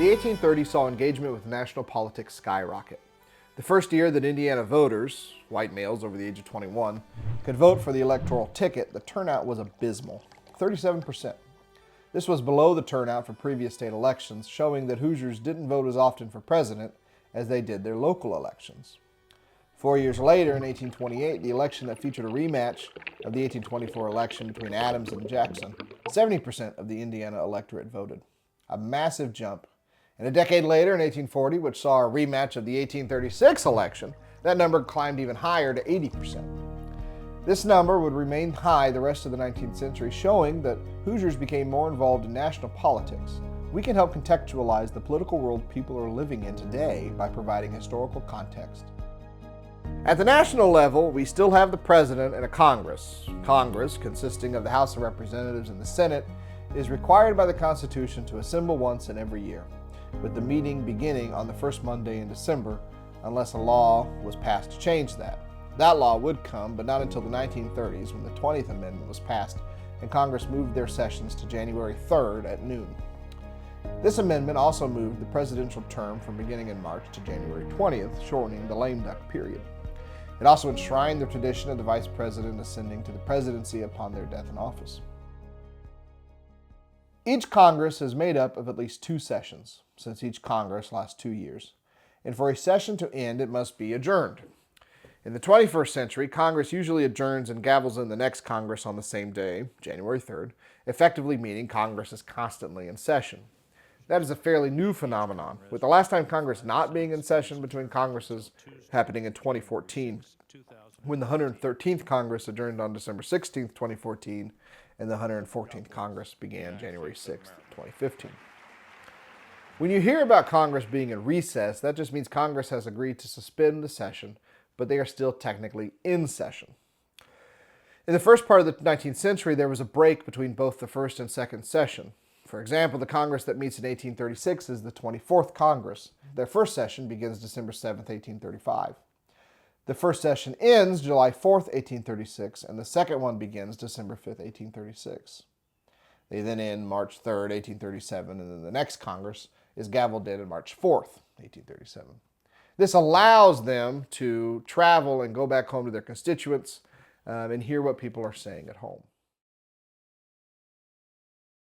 The 1830s saw engagement with national politics skyrocket. The first year that Indiana voters, white males over the age of 21, could vote for the electoral ticket, the turnout was abysmal, 37%. This was below the turnout for previous state elections, showing that Hoosiers didn't vote as often for president as they did their local elections. 4 years later, in 1828, the election that featured a rematch of the 1824 election between Adams and Jackson, 70% of the Indiana electorate voted. A massive jump. And a decade later, in 1840, which saw a rematch of the 1836 election, that number climbed even higher to 80%. This number would remain high the rest of the 19th century, showing that Hoosiers became more involved in national politics. We can help contextualize the political world people are living in today by providing historical context. At the national level, we still have the president and a Congress. Congress, consisting of the House of Representatives and the Senate, is required by the Constitution to assemble once in every year, with the meeting beginning on the first Monday in December, unless a law was passed to change that. That law would come, but not until the 1930s, when the 20th Amendment was passed and Congress moved their sessions to January 3rd at noon. This amendment also moved the presidential term from beginning in March to January 20th, shortening the lame duck period. It also enshrined the tradition of the vice president ascending to the presidency upon their death in office. Each Congress is made up of at least 2 sessions, since each Congress lasts 2 years, and for a session to end, it must be adjourned. In the 21st century, Congress usually adjourns and gavels in the next Congress on the same day, January 3rd, effectively meaning Congress is constantly in session. That is a fairly new phenomenon, with the last time Congress not being in session between Congresses happening in 2014, when the 113th Congress adjourned on December 16th, 2014, and the 114th Congress began January 6th, 2015. When you hear about Congress being in recess, that just means Congress has agreed to suspend the session, but they are still technically in session. In the first part of the 19th century, there was a break between both the first and second session. For example, the Congress that meets in 1836 is the 24th Congress. Their first session begins December 7th, 1835. The first session ends July 4th, 1836, and the second one begins December 5th, 1836. They then end March 3rd, 1837, and then the next Congress is gavelled in on March 4th, 1837. This allows them to travel and go back home to their constituents and hear what people are saying at home.